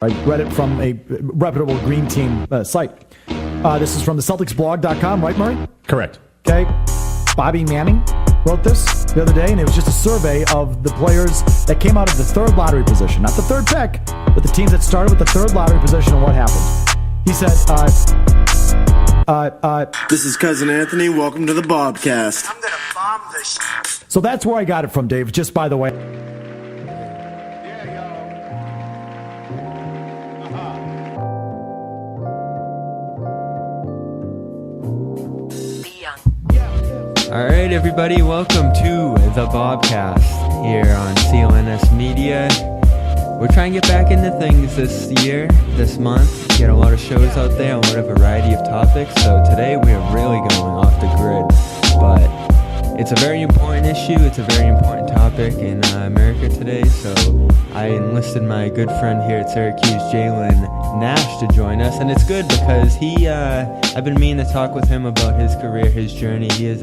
I read it from a reputable Green Team site. This is from the CelticsBlog.com, right, Murray? Correct. Okay. Bobby Manning wrote this the other day, and it was just a survey of the players that came out of the third lottery position. Not the third pick, but the teams that started with the third lottery position and what happened. He said, this is Cousin Anthony. Welcome to the Bobcast. I'm going to bomb this shit. So that's where I got it from, Dave, just by the way. All right, everybody, welcome to the Bobcast here on CLNS Media. We're trying to get back into things this month, get a lot of shows out there, and a variety of topics. So today we are really going off the grid, but it's a very important issue. It's a very important topic in America today. So I enlisted my good friend here at Syracuse, Jalen Nash, to join us, and it's good because I've been meaning to talk with him about his career, his journey. He is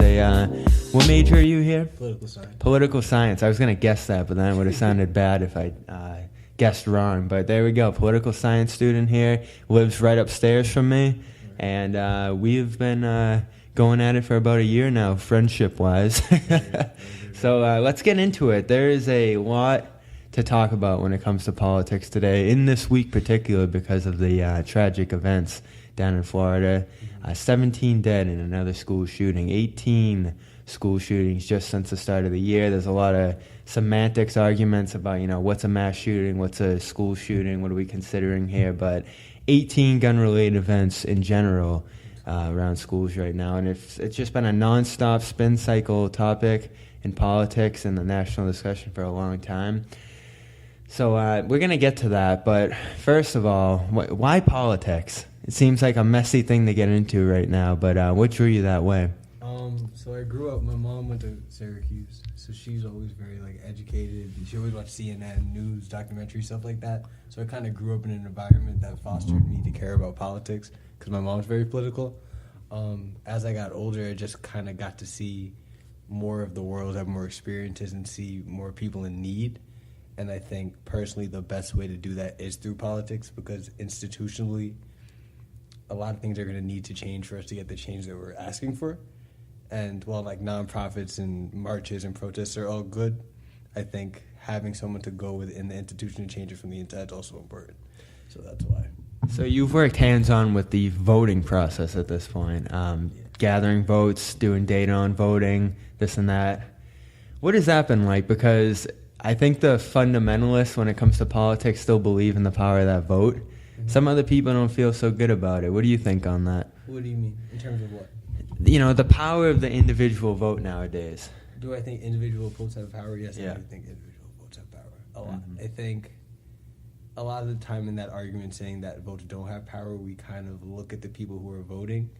what major are you here? Political science. Political science. I was going to guess that, but then it would have sounded bad if I guessed wrong. But there we go. Political science student here, lives right upstairs from me, and we've been going at it for about a year now, friendship-wise. So let's get into it. There is a lot to talk about when it comes to politics today, in this week particularly because of the tragic events down in Florida. 17 dead in another school shooting, 18 school shootings just since the start of the year. There's a lot of semantics arguments about, what's a mass shooting, what's a school shooting, what are we considering here, but 18 gun-related events in general around schools right now, and it's just been a non-stop spin cycle topic in politics and the national discussion for a long time. So we're going to get to that, but first of all, why politics? It seems like a messy thing to get into right now, but what drew you that way? So I grew up, my mom went to Syracuse, so she's always very educated. She always watched CNN, news, documentary, stuff like that. So I kind of grew up in an environment that fostered me to care about politics because my mom's very political. As I got older, I just kind of got to see more of the world, have more experiences, and see more people in need. And I think personally the best way to do that is through politics, because institutionally a lot of things are going to need to change for us to get the change that we're asking for. And while nonprofits and marches and protests are all good, I think having someone to go within the institution to change it from the inside is also important. So that's why. So you've worked hands-on with the voting process at this point, gathering votes, doing data on voting, this and that. What has that been like? Because I think the fundamentalists, when it comes to politics, still believe in the power of that vote. Mm-hmm. Some other people don't feel so good about it. What do you think on that? What do you mean? In terms of what? The power of the individual vote nowadays. Do I think individual votes have power? Yes, yeah. I do think individual votes have power. A lot. I think a lot of the time in that argument saying that votes don't have power, we kind of look at the people who are voting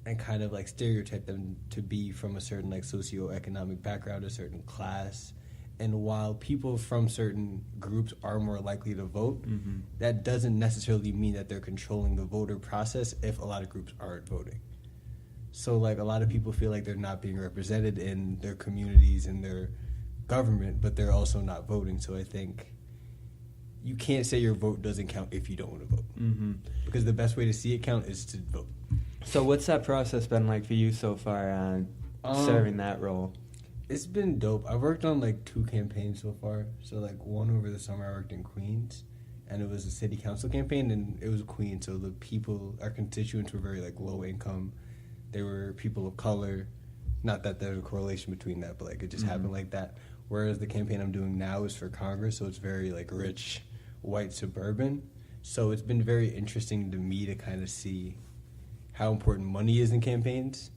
and kind of stereotype them to be from a certain socioeconomic background, a certain class. And while people from certain groups are more likely to vote, that doesn't necessarily mean that they're controlling the voter process if a lot of groups aren't voting. So a lot of people feel like they're not being represented in their communities and their government, but they're also not voting. So I think you can't say your vote doesn't count if you don't want to vote. Because the best way to see it count is to vote. So what's that process been like for you so far, serving that role? It's been dope. I worked on 2 campaigns so far. So one over the summer I worked in Queens, and it was a city council campaign, and it was Queens. So the people, our constituents, were very low income. They were people of color. Not that there's a correlation between that, but it just happened like that. Whereas the campaign I'm doing now is for Congress, so it's very rich, white, suburban. So it's been very interesting to me to kind of see how important money is in campaigns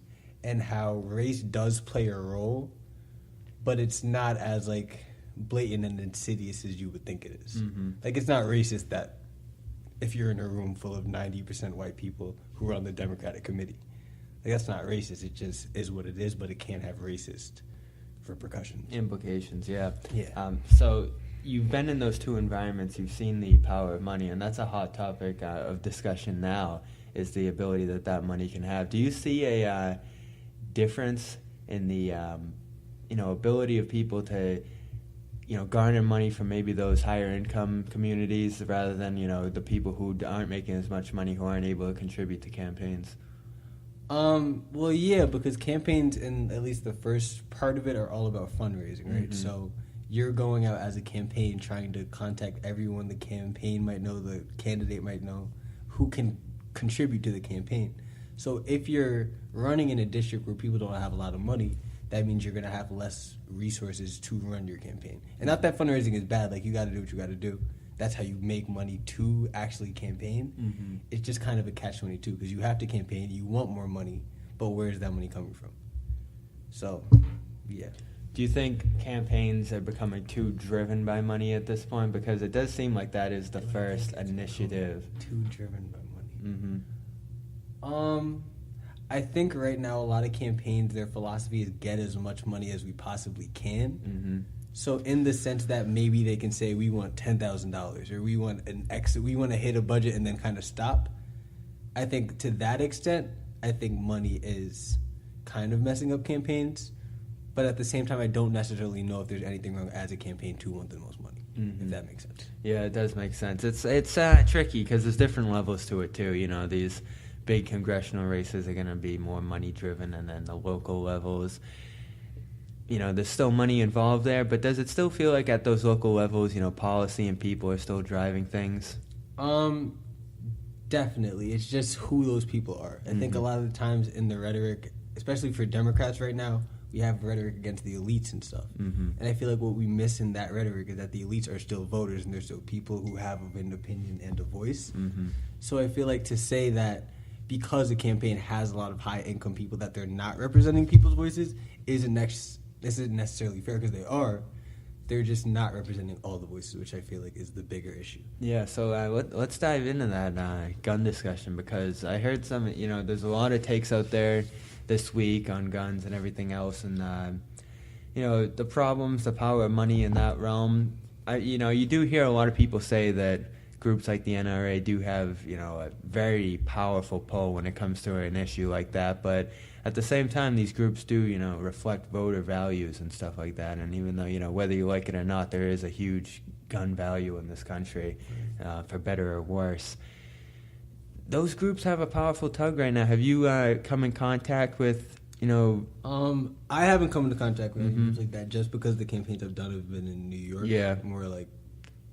and how race does play a role, but it's not as blatant and insidious as you would think it is. It's not racist that if you're in a room full of 90% white people who are on the Democratic committee, that's not racist. It just is what it is, but it can have racist repercussions. Implications, yeah. Yeah. So you've been in those 2 environments. You've seen the power of money, and that's a hot topic of discussion now, is the ability that money can have. Do you see a difference in the ability of people to garner money from maybe those higher income communities rather than, the people who aren't making as much money, who aren't able to contribute to campaigns? Well, yeah, because campaigns, in at least the first part of it, are all about fundraising, right? Mm-hmm. So you're going out as a campaign trying to contact everyone the campaign might know, the candidate might know, who can contribute to the campaign. So if you're running in a district where people don't have a lot of money, that means you're going to have less resources to run your campaign. And not that fundraising is bad, like you got to do what you got to do. That's how you make money to actually campaign. Mm-hmm. It's just kind of a catch-22 because you have to campaign, you want more money, but where's that money coming from? So, yeah. Do you think campaigns are becoming too driven by money at this point? Because it does seem like that is the first initiative. Too driven by money. Mm-hmm. I think right now a lot of campaigns, their philosophy is get as much money as we possibly can. Mm-hmm. So in the sense that maybe they can say we want $10,000 or we want we want to hit a budget and then kind of stop. I think to that extent, I think money is kind of messing up campaigns. But at the same time, I don't necessarily know if there's anything wrong as a campaign to want the most money, if that makes sense. Yeah, it does make sense. It's tricky because there's different levels to it too. These big congressional races are going to be more money driven, and then the local levels, there's still money involved there. But does it still feel like at those local levels, policy and people are still driving things? Definitely. It's just who those people are. I think a lot of the times in the rhetoric, especially for Democrats right now, we have rhetoric against the elites and stuff. Mm-hmm. And I feel like what we miss in that rhetoric is that the elites are still voters and they're still people who have an opinion and a voice. Mm-hmm. So I feel like to say that because a campaign has a lot of high-income people that they're not representing people's voices isn't necessarily fair because they are. They're just not representing all the voices, which I feel like is the bigger issue. Yeah, so let's dive into that gun discussion because I heard some, there's a lot of takes out there this week on guns and everything else, and the problems, the power of money in that realm. You do hear a lot of people say that groups like the NRA do have a very powerful pull when it comes to an issue like that, but at the same time these groups do reflect voter values and stuff like that, and even though whether you like it or not, there is a huge gun value in this country, for better or worse. Those groups have a powerful tug right now. Have you come in contact with, I haven't come into contact with any groups like that just because the campaigns I've done have been in New York. Yeah. More like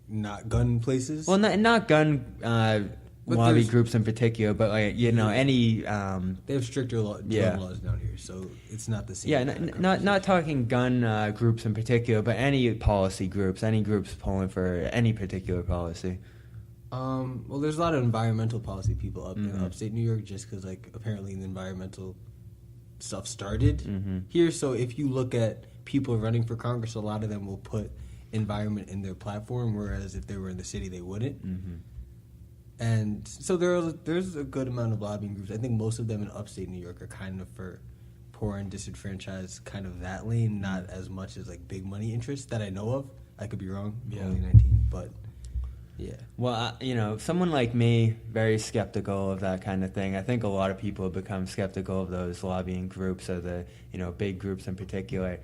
not gun places. Well, not gun lobby groups in particular, but any. They have stricter gun laws down here, so it's not the same. Yeah, not talking gun groups in particular, but any policy groups, any groups pulling for any particular policy. Well, there's a lot of environmental policy people up in upstate New York just because, apparently the environmental stuff started here. So if you look at people running for Congress, a lot of them will put environment in their platform, whereas if they were in the city, they wouldn't. And so there's a good amount of lobbying groups. I think most of them in upstate New York are kind of for poor and disenfranchised, kind of that lane, not as much as big money interests that I know of. I could be wrong. I'm only 19, but... Yeah. Well, someone like me, very skeptical of that kind of thing. I think a lot of people have become skeptical of those lobbying groups, or the, big groups in particular.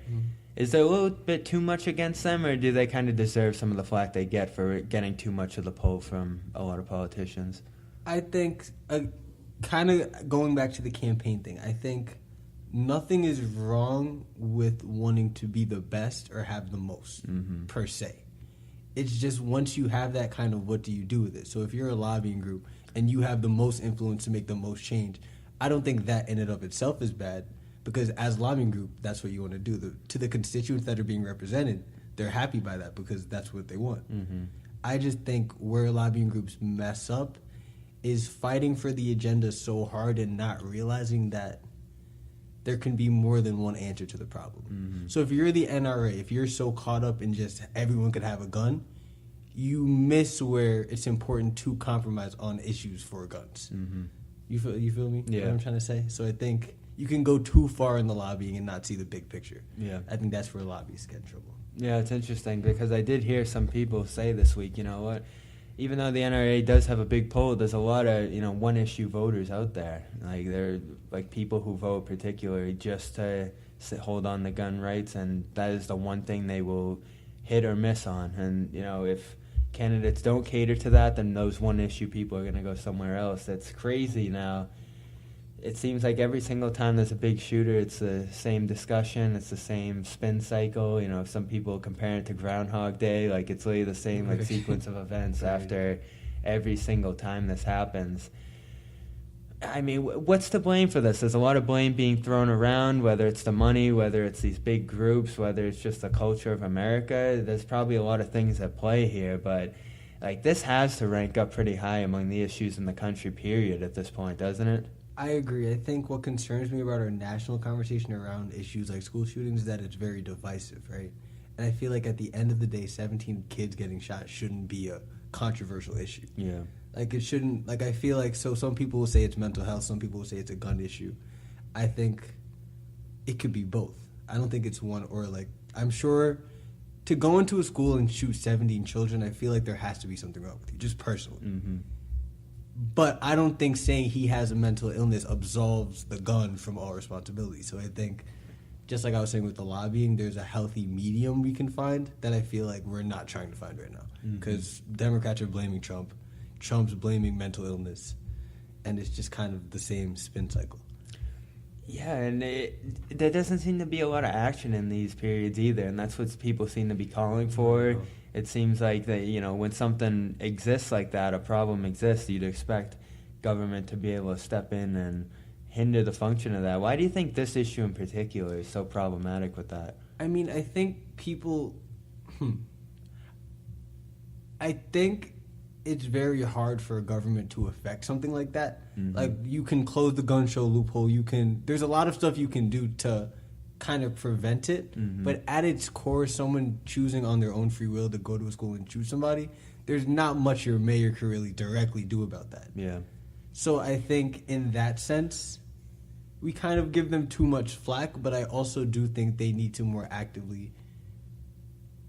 Is there a little bit too much against them, or do they kind of deserve some of the flack they get for getting too much of the pull from a lot of politicians? I think, kind of going back to the campaign thing, I think nothing is wrong with wanting to be the best or have the most, per se. It's just once you have that kind of, what do you do with it? So if you're a lobbying group and you have the most influence to make the most change, I don't think that in and of itself is bad, because as a lobbying group, that's what you want to do. To the constituents that are being represented, they're happy by that because that's what they want. I just think where lobbying groups mess up is fighting for the agenda so hard and not realizing that there can be more than one answer to the problem. So if you're the NRA, if you're so caught up in just everyone could have a gun, you miss where it's important to compromise on issues for guns. You feel me? Yeah. What I'm trying to say? So I think you can go too far in the lobbying and not see the big picture. Yeah. I think that's where lobbyists get in trouble. Yeah, it's interesting because I did hear some people say this week, even though the NRA does have a big pull, there's a lot of, one-issue voters out there. They're people who vote particularly just to hold on to gun rights, and that is the one thing they will, hit or miss on. And, if candidates don't cater to that, then those one issue people are going to go somewhere else. That's crazy now. It seems like every single time there's a big shooter, it's the same discussion, it's the same spin cycle. Some people compare it to Groundhog Day, like it's literally the same sequence of events after every single time this happens. I mean, what's to blame for this? There's a lot of blame being thrown around, whether it's the money, whether it's these big groups, whether it's just the culture of America. There's probably a lot of things at play here, but this has to rank up pretty high among the issues in the country, period, at this point, doesn't it? I agree. I think what concerns me about our national conversation around issues like school shootings is that it's very divisive, right? And I feel like at the end of the day, 17 kids getting shot shouldn't be a controversial issue. Yeah. It shouldn't, I feel like, so some people will say it's mental health, some people will say it's a gun issue. I think it could be both. I don't think it's one or, I'm sure to go into a school and shoot 17 children, I feel like there has to be something wrong with you, just personally. Mm-hmm. But I don't think saying he has a mental illness absolves the gun from all responsibility. So I think, just like I was saying with the lobbying, there's a healthy medium we can find that I feel like we're not trying to find right now. Because Democrats are blaming Trump, Trump's blaming mental illness, and it's just kind of the same spin cycle. Yeah, and there doesn't seem to be a lot of action in these periods either, and that's what people seem to be calling for. It seems like that, when something exists like that, a problem exists, you'd expect government to be able to step in and hinder the function of that. Why do you think this issue in particular is so problematic with that? I mean, I think people... I think it's very hard for a government to affect something like that. Mm-hmm. You can close the gun show loophole. There's a lot of stuff you can do to kind of prevent it. Mm-hmm. But at its core, someone choosing on their own free will to go to a school and shoot somebody, there's not much your mayor can really directly do about that. Yeah. So I think in that sense, we kind of give them too much flack, but I also do think they need to more actively,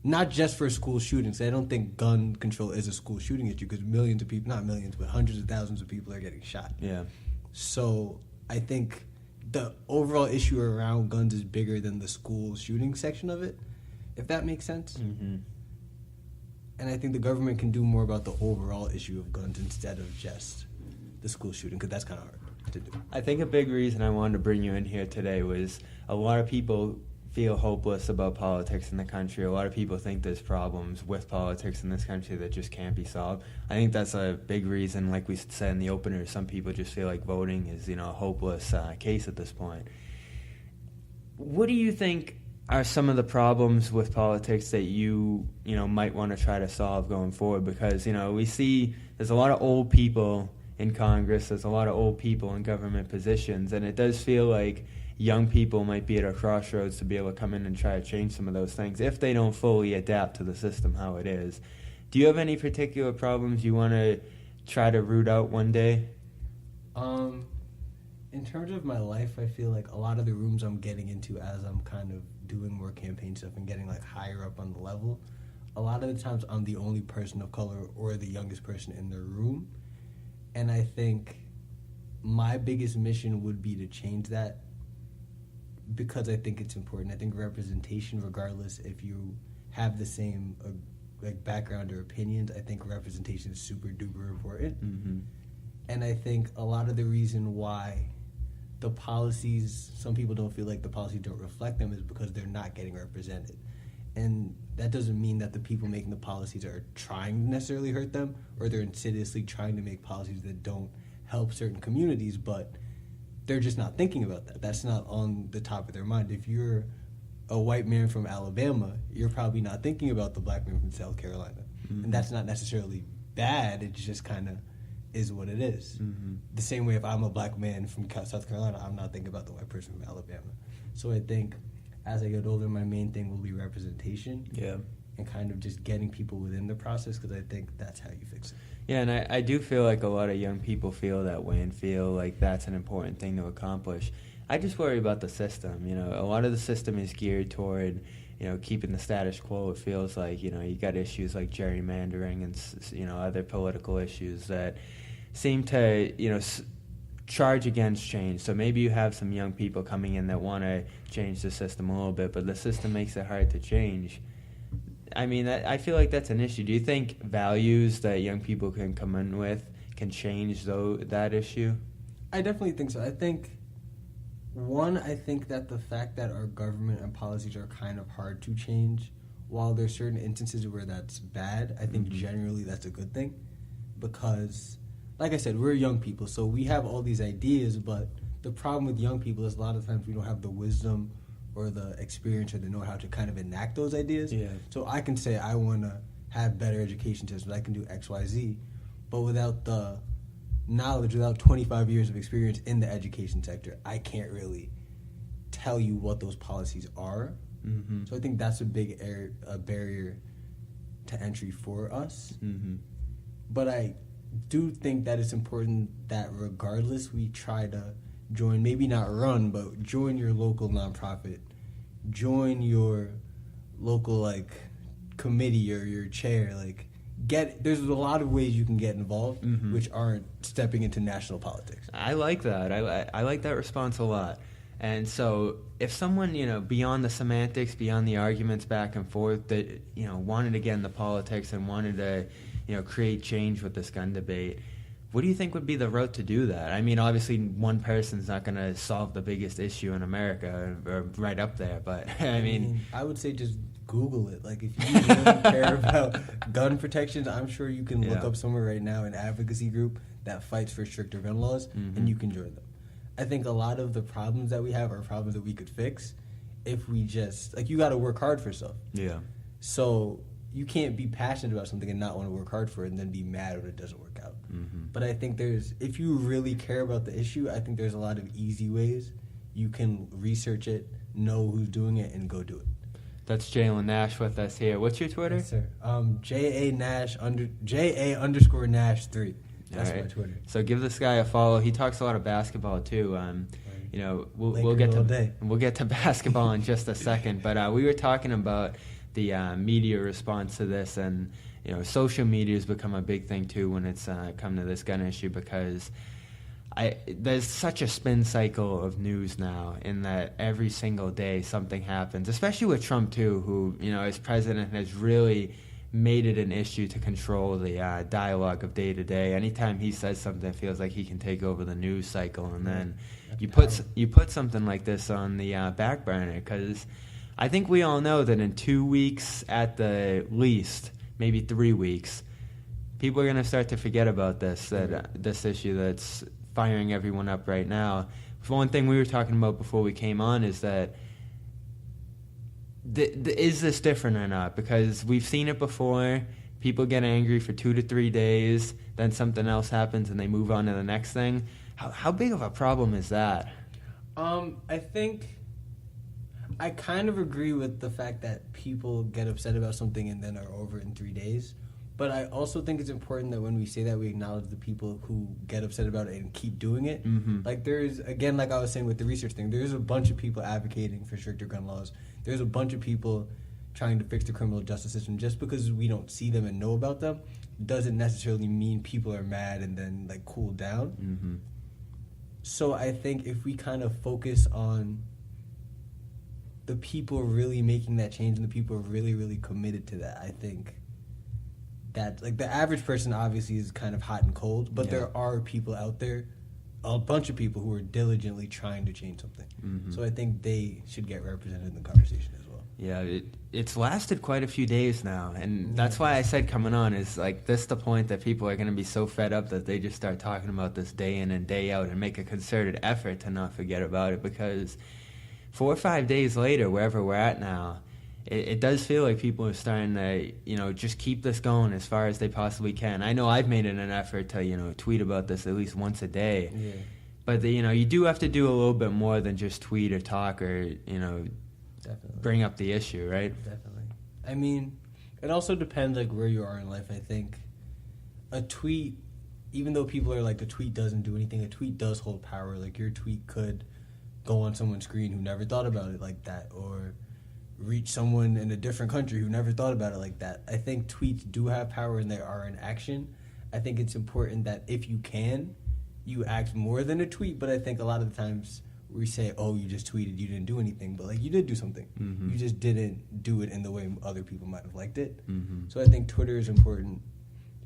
not just for school shootings. I don't think gun control is a school shooting issue because millions of people, not millions, but hundreds of thousands of people are getting shot. Yeah. So I think the overall issue around guns is bigger than the school shooting section of it, if that makes sense. Mm-hmm. And I think the government can do more about the overall issue of guns instead of just the school shooting, because that's kind of hard to do. I think a big reason I wanted to bring you in here today was a lot of people feel hopeless about politics in the country. A lot of people think there's problems with politics in this country that just can't be solved. I think that's a big reason, like we said in the opener, some people just feel like voting is, a hopeless case at this point. What do you think are some of the problems with politics that you might want to try to solve going forward? Because, we see there's a lot of old people in Congress, there's a lot of old people in government positions, and it does feel like young people might be at a crossroads to be able to come in and try to change some of those things if they don't fully adapt to the system how it is. Do you have any particular problems you want to try to root out one day? In terms of my life, I feel like a lot of the rooms I'm getting into as I'm kind of doing more campaign stuff and getting higher up on the level, a lot of the times I'm the only person of color or the youngest person in the room. And I think my biggest mission would be to change that, because I think it's important. I think representation, regardless if you have the same background or opinions, I think representation is super duper important. Mm-hmm. And I think a lot of the reason why the policies, some people don't feel like the policies don't reflect them, is because they're not getting represented. And that doesn't mean that the people making the policies are trying to necessarily hurt them, or they're insidiously trying to make policies that don't help certain communities, but they're just not thinking about that. That's not on the top of their mind. If you're a white man from Alabama, you're probably not thinking about the black man from South Carolina. Mm-hmm. And that's not necessarily bad. It just kind of is what it is. Mm-hmm. The same way if I'm a black man from South Carolina, I'm not thinking about the white person from Alabama. So I think as I get older, my main thing will be representation. Yeah. And kind of just getting people within the process, because I think that's how you fix it. Yeah, and I do feel like a lot of young people feel that way and feel like that's an important thing to accomplish. I just worry about the system. A lot of the system is geared toward, keeping the status quo. It feels like, you got issues like gerrymandering and, other political issues that seem to, charge against change. So maybe you have some young people coming in that want to change the system a little bit, but the system makes it hard to change. I mean, I feel like that's an issue. Do you think values that young people can come in with can change that issue? I definitely think so. I think that the fact that our government and policies are kind of hard to change, while there's certain instances where that's bad, I think generally that's a good thing. Because, like I said, we're young people, so we have all these ideas, but the problem with young people is a lot of times we don't have the wisdom or the experience or the know-how to kind of enact those ideas. Yeah. So I can say I want to have better education systems, I can do X, Y, Z, but without the knowledge, without 25 years of experience in the education sector, I can't really tell you what those policies are. Mm-hmm. So I think that's a big barrier to entry for us. Mm-hmm. But I do think that it's important that regardless we try to join, maybe not run, but join your local nonprofit, join your local committee or your chair. There's a lot of ways you can get involved, which aren't stepping into national politics. I like that. I like that response a lot. And so if someone, beyond the semantics, beyond the arguments back and forth, that, wanted to get into politics and wanted to, create change with this gun debate, what do you think would be the route to do that? I mean, obviously one person's not going to solve the biggest issue in America, or right up there, but I mean, I would say just Google it. If you really care about gun protections, I'm sure you can look up somewhere right now an advocacy group that fights for stricter gun laws, and you can join them. I think a lot of the problems that we have are problems that we could fix if we just, you got to work hard for stuff. Yeah. So you can't be passionate about something and not want to work hard for it and then be mad when it doesn't work out. Mm-hmm. But I think if you really care about the issue, I think there's a lot of easy ways you can research it, know who's doing it, and go do it. That's Jalen Nash with us here. What's your Twitter? Yes, sir. JA_Nash3. That's my Twitter. So give this guy a follow. He talks a lot of basketball too. We'll get to basketball in just a second. But we were talking about the media response to this, and social media has become a big thing too when it's come to this gun issue, because there's such a spin cycle of news now, in that every single day something happens, especially with Trump too, who as president has really made it an issue to control the dialogue of day to day. Anytime he says something, it feels like he can take over the news cycle, and then you put something like this on the back burner, because I think we all know that in 2 weeks at the least, maybe 3 weeks, people are going to start to forget about this issue that's firing everyone up right now. One thing we were talking about before we came on is that is this different or not? Because we've seen it before. People get angry for 2 to 3 days, then something else happens and they move on to the next thing. How big of a problem is that? I think I kind of agree with the fact that people get upset about something and then are over it in 3 days. But I also think it's important that when we say that, we acknowledge the people who get upset about it and keep doing it. Mm-hmm. There's, again, like I was saying with the research thing, there's a bunch of people advocating for stricter gun laws. There's a bunch of people trying to fix the criminal justice system. Just because we don't see them and know about them doesn't necessarily mean people are mad and then cool down. Mm-hmm. So I think if we kind of focus on the people really making that change and the people really, really committed to that, I think that the average person obviously is kind of hot and cold, but there are people out there, a bunch of people who are diligently trying to change something. Mm-hmm. So I think they should get represented in the conversation as well. Yeah, it's lasted quite a few days now, and that's why I said coming on is this the point that people are going to be so fed up that they just start talking about this day in and day out and make a concerted effort to not forget about it, because 4 or 5 days later, wherever we're at now, it does feel like people are starting to, just keep this going as far as they possibly can. I know I've made it an effort to, tweet about this at least once a day. Yeah. But, you do have to do a little bit more than just tweet or talk or, Definitely. Bring up the issue, right? Definitely. I mean, it also depends, where you are in life. I think a tweet, even though people are a tweet doesn't do anything, a tweet does hold power. Your tweet could go on someone's screen who never thought about it like that, or reach someone in a different country who never thought about it like that. I think tweets do have power and they are in action. I think it's important that if you can, you act more than a tweet, but I think a lot of the times we say, oh, you just tweeted, you didn't do anything, but like you did do something. Mm-hmm. You just didn't do it in the way other people might have liked it. Mm-hmm. So I think Twitter is important.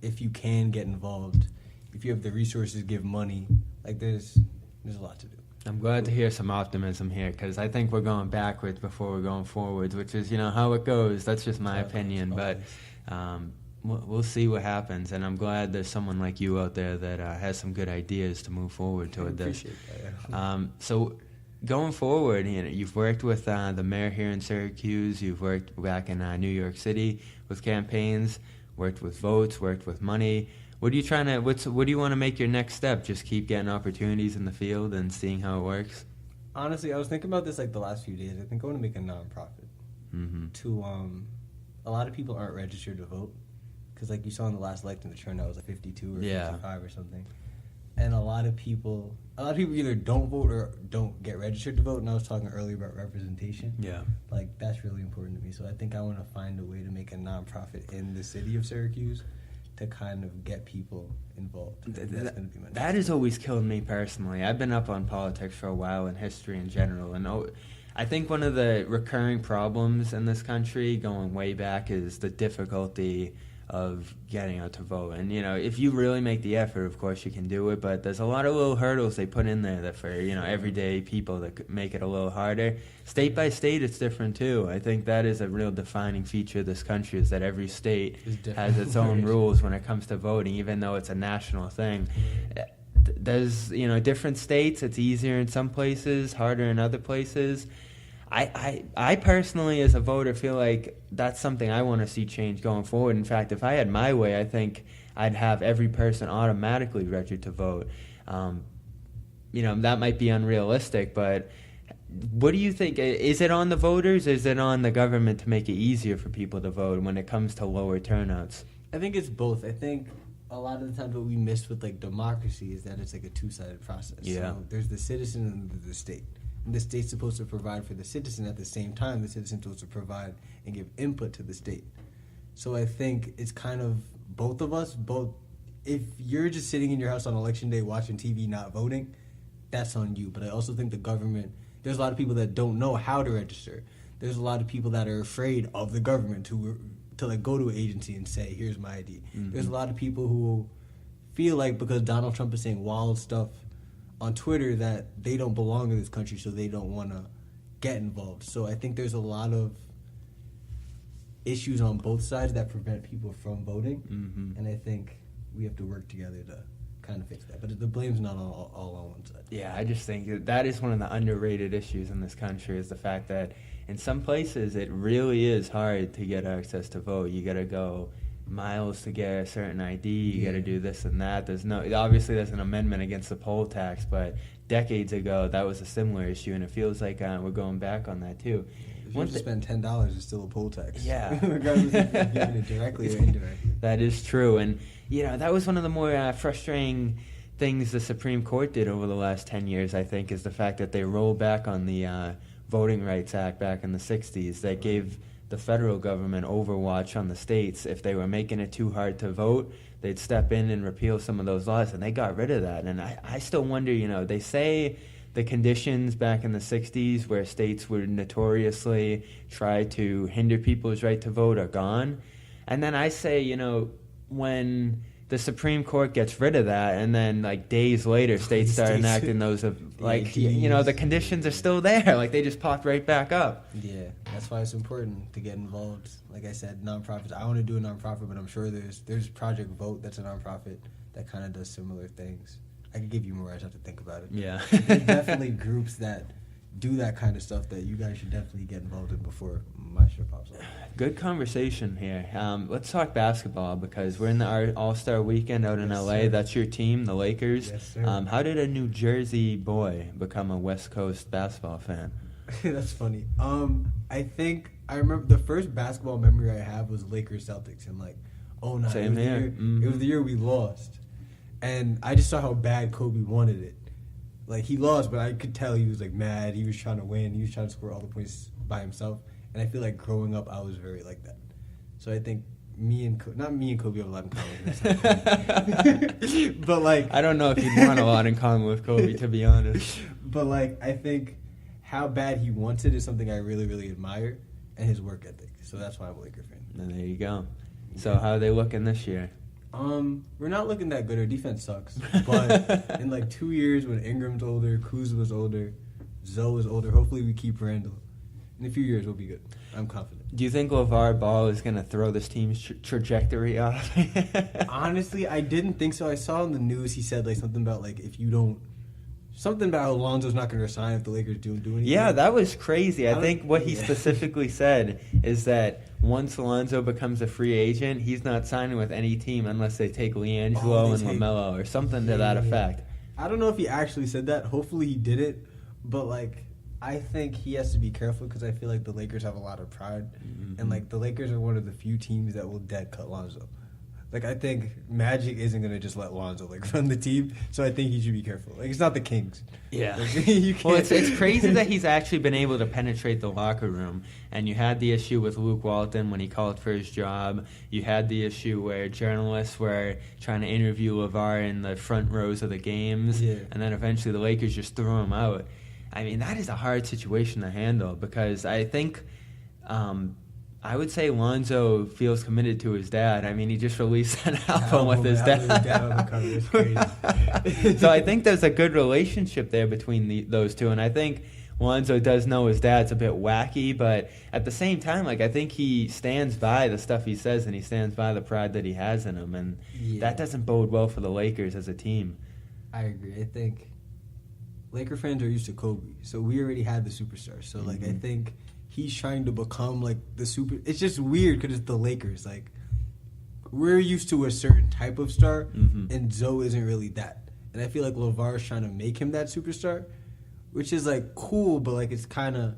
If you can get involved, if you have the resources, give money. Like there's a lot to do. I'm glad to hear some optimism here, because I think we're going backwards before we're going forwards, which is, how it goes. That's just my opinion, but we'll see what happens, and I'm glad there's someone like you out there that has some good ideas to move forward toward this. So going forward, you've worked with the mayor here in Syracuse, you've worked back in New York City with campaigns, worked with votes, worked with money. What do you want to make your next step? Just keep getting opportunities in the field and seeing how it works? Honestly, I was thinking about this like the last few days. I think I want to make a nonprofit. To a lot of people aren't registered to vote, because like you saw in the last election, the turnout was like 52 or 55 or something. And a lot of people either don't vote or don't get registered to vote. And I was talking earlier about representation. Yeah, like that's really important to me. So I think I want to find a way to make a nonprofit in the city of Syracuse to kind of get people involved. That has always killed me personally. I've been up on politics for a while and history in general, and I think one of the recurring problems in this country going way back is the difficulty of getting out to vote. And, if you really make the effort, of course you can do it, but there's a lot of little hurdles they put in there that for, everyday people that make it a little harder. State by state, it's different too. I think that is a real defining feature of this country, is that every state has its own rules when it comes to voting, even though it's a national thing. There's, different states, it's easier in some places, harder in other places. I personally, as a voter, feel like that's something I want to see change going forward. In fact, if I had my way, I think I'd have every person automatically registered to vote. That might be unrealistic, but what do you think? Is it on the voters, or is it on the government to make it easier for people to vote when it comes to lower turnouts? I think it's both. I think a lot of the times what we miss with like democracy is that it's like a two-sided process. Yeah. So there's the citizen and there's the state. And the state's supposed to provide for the citizen. At the same time, the citizen's supposed to provide and give input to the state. So I think it's kind of both of us. If you're just sitting in your house on election day watching TV not voting, that's on you. But I also think the government, there's a lot of people that don't know how to register. There's a lot of people that are afraid of the government to like go to an agency and say, here's my ID. Mm-hmm. There's a lot of people who feel like because Donald Trump is saying wild stuff on Twitter that they don't belong in this country, so they don't want to get involved. So I think there's a lot of issues on both sides that prevent people from voting, and I think we have to work together to kind of fix that. But the blame's not all on one side. Yeah, I just think that is one of the underrated issues in this country, is the fact that in some places it really is hard to get access to vote. You got to go miles to get a certain ID, you got to do this and that. Obviously there's an amendment against the poll tax, but decades ago that was a similar issue, and it feels like we're going back on that too. If you spend $10, it's still a poll tax. Yeah. Regardless if you're giving it directly or indirectly. That is true, and that was one of the more frustrating things the Supreme Court did over the last 10 years, I think, is the fact that they rolled back on the Voting Rights Act back in the 60s that gave the federal government overwatch on the states. If they were making it too hard to vote, they'd step in and repeal some of those laws, and they got rid of that. And I still wonder, they say the conditions back in the 60s where states would notoriously try to hinder people's right to vote are gone. And then I say, when the Supreme Court gets rid of that, and then like days later states start enacting those the conditions are still there, like they just popped right back up. Yeah, that's why it's important to get involved. Like I said, nonprofits, I want to do a nonprofit, but I'm sure there's Project Vote that's a nonprofit that kind of does similar things. I could give you more, I just have to think about it. Yeah. There's definitely groups that do that kind of stuff that you guys should definitely get involved in before my shit pops up. Good conversation here. Let's talk basketball, because we're in the All-Star weekend out in LA. Sir. That's your team, the Lakers. Yes, sir. How did a New Jersey boy become a West Coast basketball fan? That's funny. I think I remember the first basketball memory I have was Lakers Celtics, and like, Same here. It was the year we lost, and I just saw how bad Kobe wanted it. Like, he lost, but I could tell he was like mad. He was trying to win. He was trying to score all the points by himself. And I feel like growing up, I was very like that. So I think not me and Kobe have a lot in common. But like, I don't know if you'd want a lot in common with Kobe, to be honest. But, like, I think how bad he wants it is something I really, really admire, and his work ethic. So that's why I'm a Laker fan. And there you go. So how are they looking this year? We're not looking that good. Our defense sucks. But in, like, 2 years when Ingram's older, Kuzma's older, Zoe is older, hopefully we keep Randall. In a few years, we'll be good. I'm confident. Do you think LeVar Ball is going to throw this team's trajectory off? Honestly, I didn't think so. I saw in the news he said, like, something about, like, if you don't... Something about how Lonzo's not going to resign if the Lakers don't do anything. Yeah, that was crazy. I think what he specifically said is that once Lonzo becomes a free agent, he's not signing with any team unless they take LiAngelo and LaMelo or something to that effect. I don't know if he actually said that. Hopefully he did it. But, like, I think he has to be careful because I feel like the Lakers have a lot of pride. Mm-hmm. And, like, the Lakers are one of the few teams that will dead cut Lonzo. Like, I think Magic isn't going to just let Lonzo, like, run the team, so I think he should be careful. Like, it's not the Kings. Yeah. Like, you can't. Well, it's crazy that he's actually been able to penetrate the locker room. And you had the issue with Luke Walton when he called for his job. You had the issue where journalists were trying to interview LeVar in the front rows of the games. Yeah. And then eventually the Lakers just threw him out. I mean, that is a hard situation to handle because I think... I would say Lonzo feels committed to his dad. I mean, he just released an album with his dad. It's crazy. So I think there's a good relationship there between those two, and I think Lonzo does know his dad's a bit wacky, but at the same time, like I think he stands by the stuff he says, and he stands by the pride that he has in him, and that doesn't bode well for the Lakers as a team. I agree. I think Laker fans are used to Kobe, so we already had the superstars. So, like, I think he's trying to become, like, the super... It's just weird because it's the Lakers. Like, we're used to a certain type of star, and Zoe isn't really that. And I feel like LeVar is trying to make him that superstar, which is, like, cool, but, like, it's kind of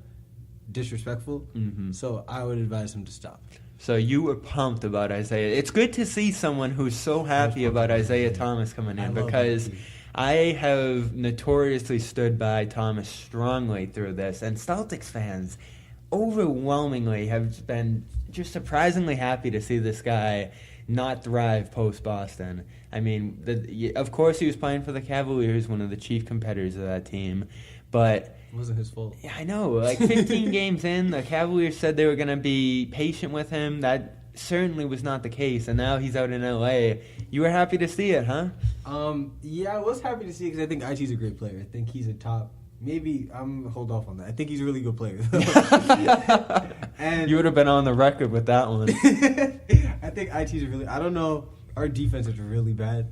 disrespectful. So I would advise him to stop. So you were pumped about Isaiah. It's good to see someone who's so happy about Isaiah Thomas coming in because I have notoriously stood by Thomas strongly through this, and Celtics fans overwhelmingly have been just surprisingly happy to see this guy not thrive post-Boston. I mean, of course he was playing for the Cavaliers, one of the chief competitors of that team, but... It wasn't his fault. Yeah, I know. Like, 15 games in, the Cavaliers said they were going to be patient with him. That certainly was not the case, and now he's out in L.A. You were happy to see it, huh? Yeah, I was happy to see it because I think IT's a great player. I think he's a top... Maybe I'm going to hold off on that. I think he's a really good player. And you would have been on the record with that one. I think IT's a really... I don't know. Our defense is really bad,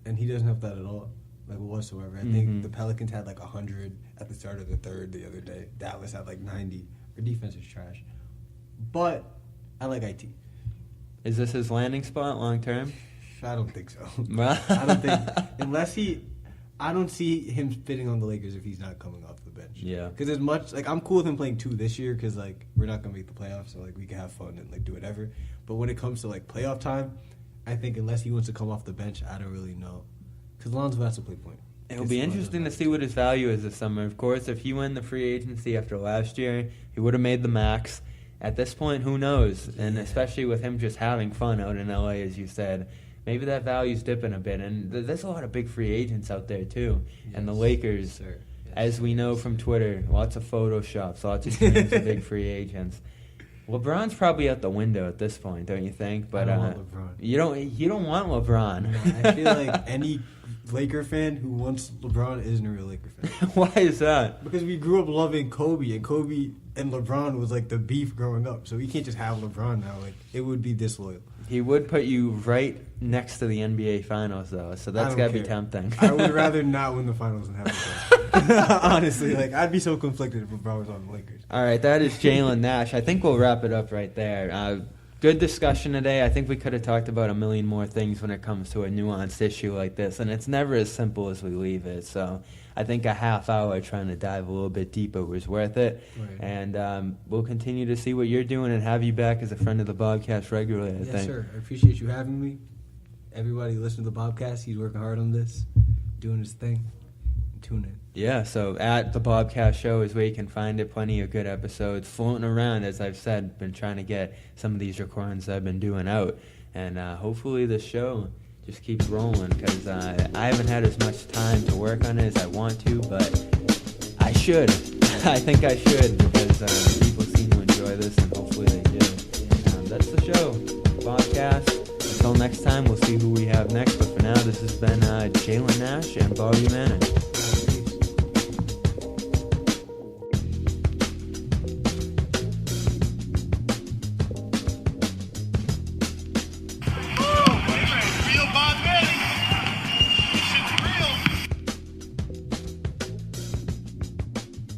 and he doesn't have that at all, like, whatsoever. I think the Pelicans had, like, 100 at the start of the third the other day. Dallas had, like, 90. Our defense is trash. But I like IT. Is this his landing spot long term? I don't think so. Well, I don't think... Unless he... I don't see him fitting on the Lakers if he's not coming off the bench. Yeah. Because as much... Like, I'm cool with him playing 2 this year because, like, we're not going to make the playoffs, so, like, we can have fun and, like, do whatever. But when it comes to, like, playoff time, I think unless he wants to come off the bench, I don't really know. Because Lonzo has to play point. It'll be interesting to see what his value is this summer. Of course, if he won the free agency after last year, he would have made the max. At this point, who knows? And especially with him just having fun out in L.A., as you said, maybe that value's dipping a bit. And there's a lot of big free agents out there, too. Yes. And the Lakers, as we know from Twitter, lots of photoshops, lots of dreams of big free agents. LeBron's probably out the window at this point, don't you think? But I don't want LeBron. You don't want LeBron. No, I feel like any Laker fan who wants LeBron isn't a real Laker fan. Why is that? Because we grew up loving Kobe, and Kobe and LeBron was like the beef growing up. So we can't just have LeBron now. Like, it would be disloyal. He would put you right next to the NBA Finals, though, so that's got to be tempting. I would rather not win the Finals than have LeBron. Honestly, like, I'd be so conflicted if LeBron was on the Lakers. All right, that is Jalen Nash. I think we'll wrap it up right there. Good discussion today. I think we could have talked about a million more things when it comes to a nuanced issue like this, and it's never as simple as we leave it. So I think a half hour trying to dive a little bit deeper was worth it. Right. And we'll continue to see what you're doing and have you back as a friend of the Bobcast regularly, I think. Yes, sir. I appreciate you having me. Everybody listen to the Bobcast. He's working hard on this, doing his thing. Tune in. Yeah, so at the Bobcast Show is where you can find it. Plenty of good episodes floating around, as I've said. Been trying to get some of these recordings I've been doing out. And hopefully the show just keeps rolling because I haven't had as much time to work on it as I want to, but should. I think I should because people seem to enjoy this, and hopefully they do. That's the show. Bobcast. Until next time, we'll see who we have next. But for now, this has been Jalen Nash and Bobby Manning.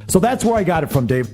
So that's where I got it from, Dave.